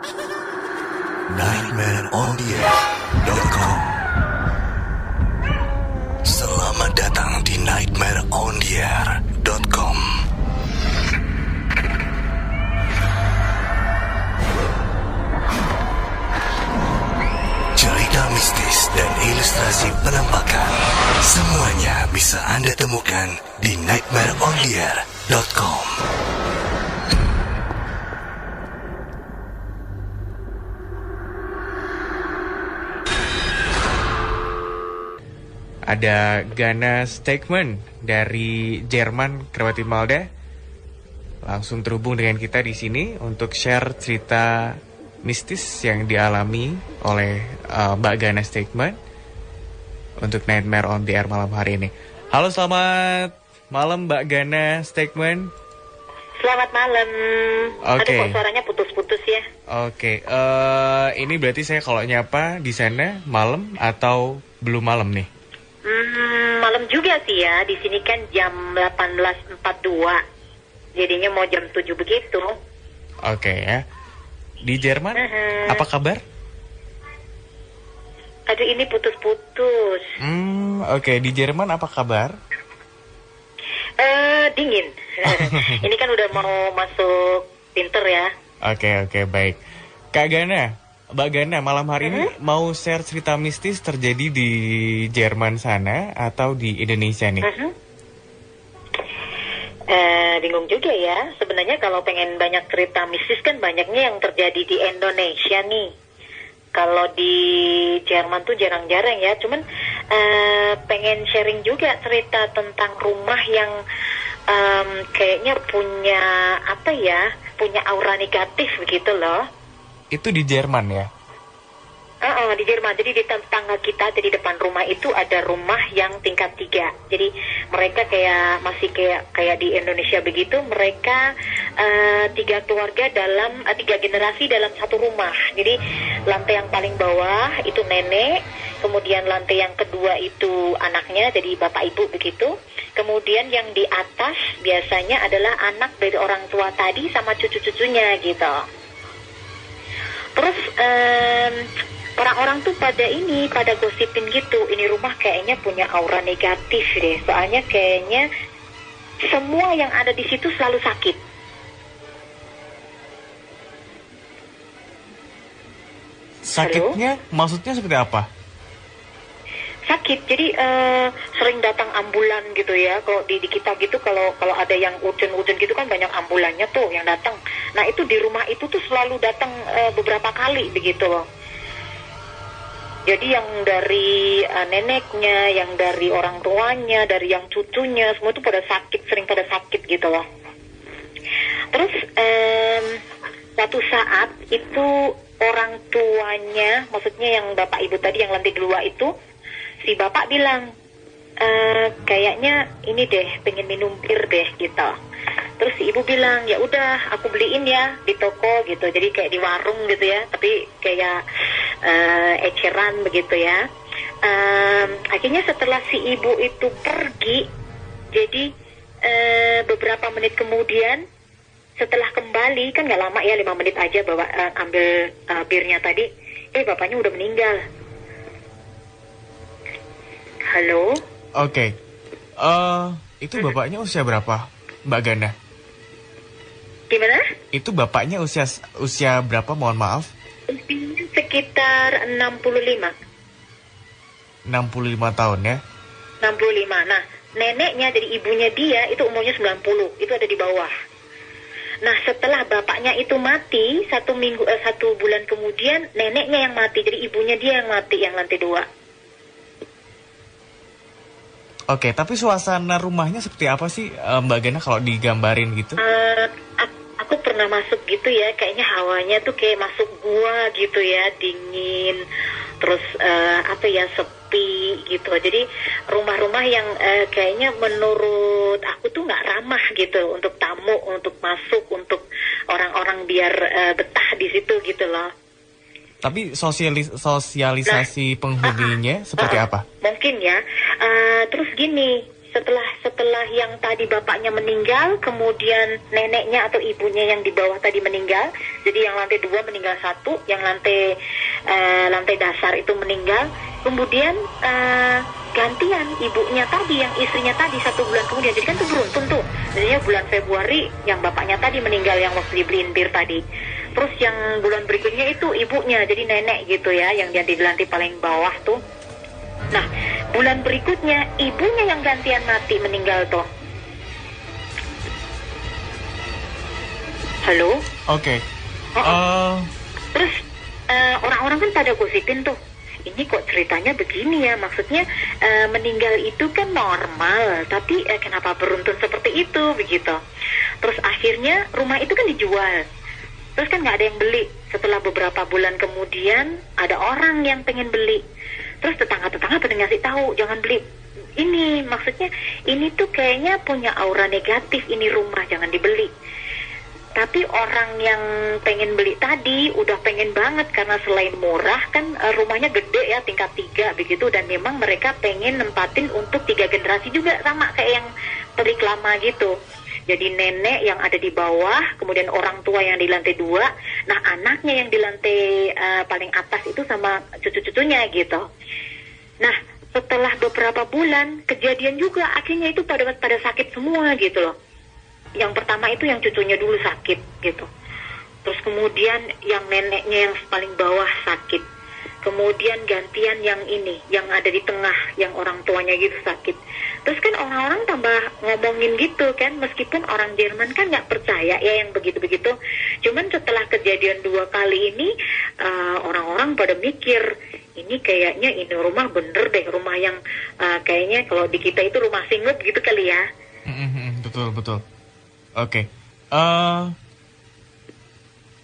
nightmareontheair.com. Selamat datang di nightmareontheair.com. Cerita mistis dan ilustrasi penampakan, semuanya bisa Anda temukan di nightmareontheair.com. Ada Gana Stegmann dari Jerman, Krawati Malda. Langsung terhubung dengan kita di sini untuk share cerita mistis yang dialami oleh Mbak Gana Stegmann untuk Nightmare on the Air malam hari ini. Halo, selamat malam Mbak Gana Stegmann. Selamat malam. Oke. Aduh, kok suaranya putus-putus ya? Oke, ini berarti saya kalau nyapa di sana malam atau belum malam nih? Malam juga sih ya. Di sini kan jam 18.42. Jadinya mau jam 7 begitu. Oke ya. Di Jerman, apa kabar? Aduh, ini putus-putus. Oke. Di Jerman apa kabar? Dingin. Ini kan udah mau masuk winter ya. Oke, baik. Kak Gana, Mbak Gana, malam hari ini mau share cerita mistis terjadi di Jerman sana atau di Indonesia nih? Bingung juga ya. Sebenarnya kalau pengen banyak cerita mistis kan banyaknya yang terjadi di Indonesia nih. Kalau di Jerman tuh jarang-jarang ya. Cuman pengen sharing juga cerita tentang rumah yang kayaknya punya punya aura negatif begitu loh. Itu di Jerman ya? Di Jerman. Jadi di tetangga kita, jadi depan rumah itu ada rumah yang tingkat 3. Jadi mereka masih kayak di Indonesia begitu. Mereka 3 keluarga dalam 3 generasi dalam satu rumah. Jadi lantai yang paling bawah itu nenek, kemudian lantai yang kedua itu anaknya, jadi bapak ibu begitu. Kemudian yang di atas biasanya adalah anak dari orang tua tadi sama cucu-cucunya gitu. Terus orang-orang tuh pada gosipin gitu, ini rumah kayaknya punya aura negatif deh. Soalnya kayaknya semua yang ada di situ selalu sakit. Sakitnya maksudnya seperti apa? Sakit, jadi sering datang ambulan gitu ya. Kalau di kita gitu, kalau ada yang hujan-hujan gitu kan banyak ambulannya tuh yang datang. Nah itu di rumah itu tuh selalu datang beberapa kali begitu loh. Jadi yang dari neneknya, yang dari orang tuanya, dari yang cucunya, semua itu sering pada sakit gitu loh. Terus suatu saat itu orang tuanya, maksudnya yang bapak ibu tadi yang lantai 2 itu, si bapak bilang, kayaknya ini deh, pengen minum bir deh gitu. Terus si ibu bilang, ya udah aku beliin ya di toko gitu. Jadi kayak di warung gitu ya, tapi kayak eceran begitu ya. Akhirnya setelah si ibu itu pergi, jadi beberapa menit kemudian setelah kembali, kan gak lama ya, 5 menit aja bawa ambil birnya tadi, bapaknya udah meninggal. Halo? Oke. Itu bapaknya usia berapa, Mbak Gana? Gimana? Itu bapaknya usia berapa, mohon maaf? Sekitar 65. 65 tahun ya? 65. Nah, neneknya, jadi ibunya dia itu umurnya 90. Itu ada di bawah. Nah, setelah bapaknya itu mati, 1 bulan kemudian neneknya yang mati. Jadi ibunya dia yang mati, yang lantai 2. Oke, tapi suasana rumahnya seperti apa sih, Mbak Gana, kalau digambarin gitu? Aku pernah masuk gitu ya, kayaknya hawanya tuh kayak masuk gua gitu ya, dingin, terus sepi gitu. Jadi rumah-rumah yang kayaknya menurut aku tuh nggak ramah gitu untuk tamu, untuk masuk, untuk orang-orang biar betah di situ gitu loh. Tapi sosialisasi penghuninya seperti apa? Mungkin ya. Terus gini, setelah yang tadi bapaknya meninggal, kemudian neneknya atau ibunya yang di bawah tadi meninggal. Jadi yang lantai 2 meninggal 1, yang lantai dasar itu meninggal. Kemudian gantian ibunya tadi, yang istrinya tadi 1 bulan kemudian. Jadi kan tuh beruntun tuh. Jadinya bulan Februari yang bapaknya tadi meninggal yang waktu dibeliin bir tadi. Terus yang bulan berikutnya itu ibunya, jadi nenek gitu ya, yang dia di lantai paling bawah tuh. Nah, bulan berikutnya ibunya yang gantian mati meninggal tuh. Halo? Oke. Terus orang-orang kan pada gosipin tuh, ini kok ceritanya begini ya, maksudnya meninggal itu kan normal, tapi kenapa beruntun seperti itu begitu. Terus akhirnya rumah itu kan dijual, terus kan nggak ada yang beli. Setelah beberapa bulan kemudian ada orang yang pengen beli, terus tetangga-tetangga pada ngasih tahu jangan beli ini, maksudnya ini tuh kayaknya punya aura negatif, ini rumah jangan dibeli. Tapi orang yang pengen beli tadi udah pengen banget, karena selain murah kan rumahnya gede ya, tingkat 3 begitu, dan memang mereka pengen nempatin untuk 3 generasi juga, sama kayak yang pemilik lama gitu. Jadi nenek yang ada di bawah, kemudian orang tua yang di lantai 2, nah anaknya yang di lantai paling atas itu sama cucu-cucunya gitu. Nah setelah beberapa bulan kejadian juga, akhirnya itu pada sakit semua gitu loh. Yang pertama itu yang cucunya dulu sakit gitu. Terus kemudian yang neneknya yang paling bawah sakit. Kemudian gantian yang ini, yang ada di tengah, yang orang tuanya gitu sakit. Terus kan orang-orang tambah ngomongin gitu kan, meskipun orang Jerman kan nggak percaya ya yang begitu-begitu. Cuman setelah kejadian 2 kali ini, orang-orang pada mikir, ini kayaknya ini rumah bener deh, rumah yang kayaknya kalau di kita itu rumah singup gitu kali ya. Betul. Oke.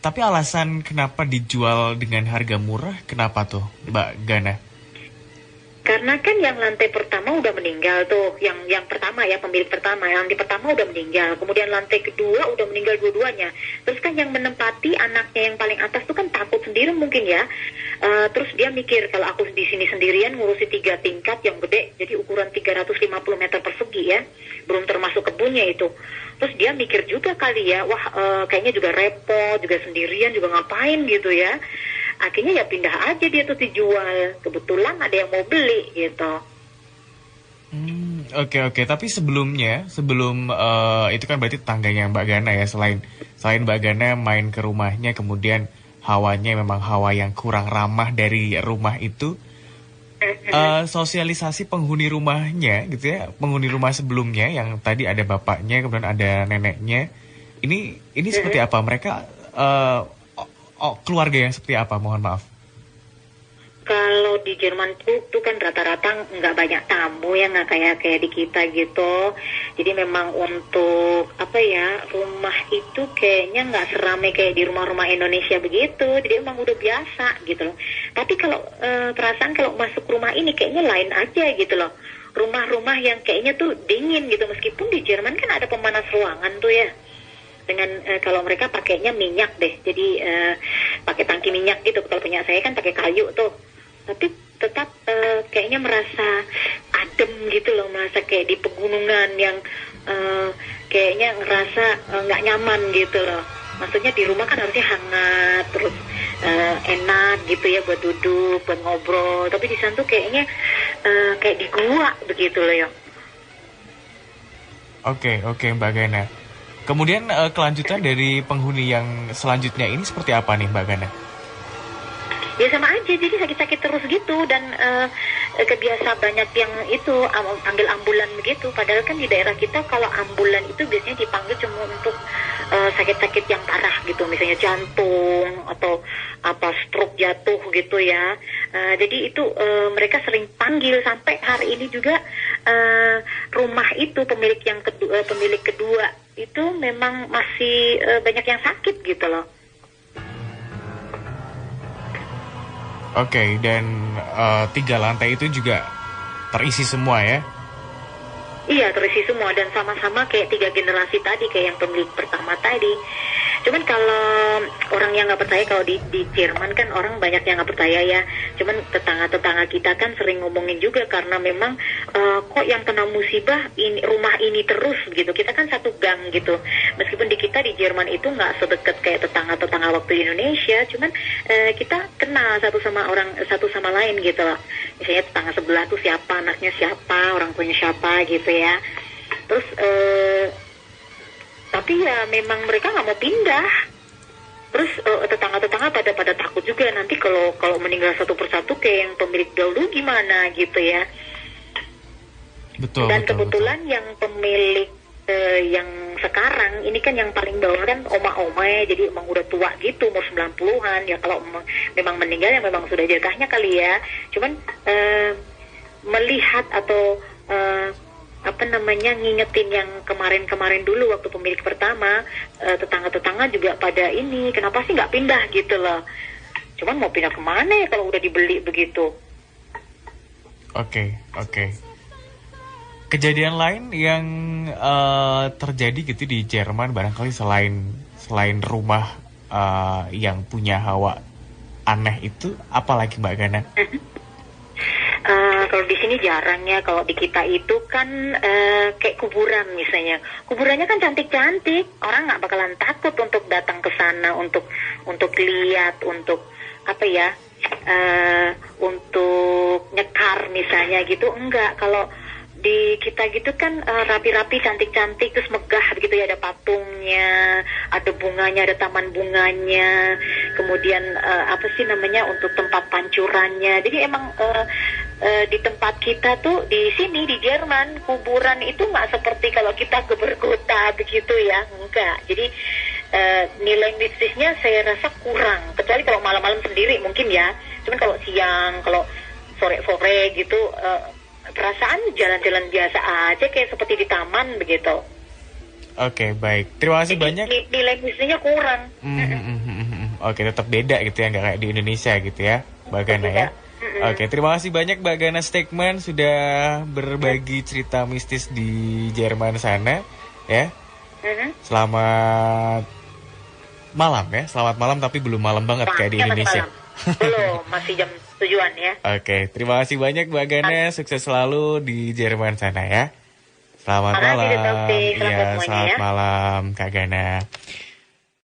Tapi alasan kenapa dijual dengan harga murah, kenapa tuh, Mbak Gana? Karena kan yang lantai pertama udah meninggal tuh, yang pertama ya, pemilik pertama, yang di pertama udah meninggal, kemudian lantai kedua udah meninggal dua-duanya. Terus kan yang menempati anaknya yang paling atas tuh kan takut sendiri mungkin ya. Terus dia mikir, kalau aku di sini sendirian ngurusi 3 tingkat yang gede, jadi ukuran 350 meter persegi ya, belum termasuk kebunnya itu. Terus dia mikir juga kali ya, wah kayaknya juga repot, juga sendirian, juga ngapain gitu ya. Akhirnya ya pindah aja dia tuh dijual. Kebetulan ada yang mau beli gitu. Oke. Tapi sebelum itu kan berarti tangganya Mbak Gana ya. Selain Mbak Gana main ke rumahnya, kemudian hawanya memang hawa yang kurang ramah dari rumah itu. Sosialisasi penghuni rumahnya gitu ya, penghuni rumah sebelumnya yang tadi ada bapaknya kemudian ada neneknya, ini seperti apa mereka, keluarga yang seperti apa, mohon maaf? Kalau di Jerman tuh kan rata-rata nggak banyak tamu ya, nggak kayak di kita gitu. Jadi memang untuk rumah itu kayaknya nggak seramai kayak di rumah-rumah Indonesia begitu. Jadi emang udah biasa gitu loh. Tapi kalau perasaan kalau masuk rumah ini kayaknya lain aja gitu loh. Rumah-rumah yang kayaknya tuh dingin gitu, meskipun di Jerman kan ada pemanas ruangan tuh ya. Dengan kalau mereka pakainya minyak deh, jadi pakai tangki minyak gitu. Kalau punya saya kan pakai kayu tuh, tapi tetap kayaknya merasa adem gitu loh, merasa kayak di pegunungan yang kayaknya ngerasa nggak nyaman gitu loh. Maksudnya di rumah kan harusnya hangat terus enak gitu ya buat duduk, buat ngobrol, tapi di sana tuh kayaknya kayak di gua begitu loh ya. Oke Mbak Gana. Kemudian kelanjutan dari penghuni yang selanjutnya ini seperti apa nih Mbak Gana? Ya sama aja, jadi sakit-sakit terus gitu, dan kebiasa banyak yang itu panggil ambulan begitu. Padahal kan di daerah kita kalau ambulan itu biasanya dipanggil cuma untuk sakit-sakit yang parah gitu, misalnya jantung atau stroke jatuh gitu ya. Jadi itu mereka sering panggil, sampai hari ini juga rumah itu pemilik kedua itu memang masih banyak yang sakit gitu loh. Oke, dan 3 lantai itu juga terisi semua ya? Iya, terisi semua, dan sama-sama kayak 3 generasi tadi, kayak yang pemilik pertama tadi. Cuman kalau orang yang nggak percaya, kalau di Jerman kan orang banyak yang nggak percaya ya. Cuman tetangga-tetangga kita kan sering ngomongin juga, karena memang kok yang kena musibah ini rumah ini terus gitu. Kita kan satu gang gitu. Meskipun di kita di Jerman itu nggak sedekat kayak tetangga-tetangga waktu di Indonesia, cuman kita kenal satu sama lain gitu loh. Misalnya tetangga sebelah tuh siapa, anaknya siapa, orang tuanya siapa gitu ya. Terus tapi ya memang mereka nggak mau pindah. Terus tetangga-tetangga pada takut juga, nanti kalau meninggal satu persatu kayak yang pemilik dahulu gimana gitu ya. Betul. Dan betul, kebetulan yang pemilik yang sekarang ini kan yang paling bawah kan oma-oma ya, jadi emang udah tua gitu, umur 90-an ya. Kalau memang meninggal ya memang sudah jatahnya kali ya. Cuman melihat atau ngingetin yang kemarin dulu waktu pemilik pertama, tetangga-tetangga juga pada ini, kenapa sih nggak pindah gitu loh. Cuman mau pindah kemana ya kalau udah dibeli begitu. Oke. Kejadian lain yang terjadi gitu di Jerman barangkali selain rumah yang punya hawa aneh itu, apalagi Mbak Gana? Kalau di sini jarang ya. Kalau di kita itu kan kayak kuburan misalnya. Kuburannya kan cantik-cantik. Orang nggak bakalan takut untuk datang ke sana untuk lihat, untuk untuk nyekar misalnya gitu. Enggak. Kalau di kita gitu kan rapi-rapi, cantik-cantik, terus megah begitu ya, ada patungnya, ada bunganya, ada taman bunganya, kemudian untuk tempat pancurannya. Jadi emang di tempat kita tuh di sini di Jerman, kuburan itu nggak seperti kalau kita ke berkota begitu ya, enggak. Jadi nilai mistisnya saya rasa kurang, kecuali kalau malam-malam sendiri mungkin ya. Cuman kalau siang, kalau sore-sore gitu, perasaan jalan-jalan biasa aja, kayak seperti di taman begitu. Oke, baik. Terima kasih banyak. Nilai mistisnya kurang. Oke, tetap beda gitu ya, nggak kayak di Indonesia gitu ya, Mbak Gana ya. Oke, terima kasih banyak Mbak Gana Stegmann sudah berbagi cerita mistis di Jerman sana ya. Selamat malam ya, selamat malam tapi belum malam banget kayak di Indonesia. Belum, masih jam tujuan ya. Oke, terima kasih banyak Mbak Gana, sukses selalu di Jerman sana ya. Selamat malam. Selamat Iya, semuanya selamat ya. malam Kak Gana.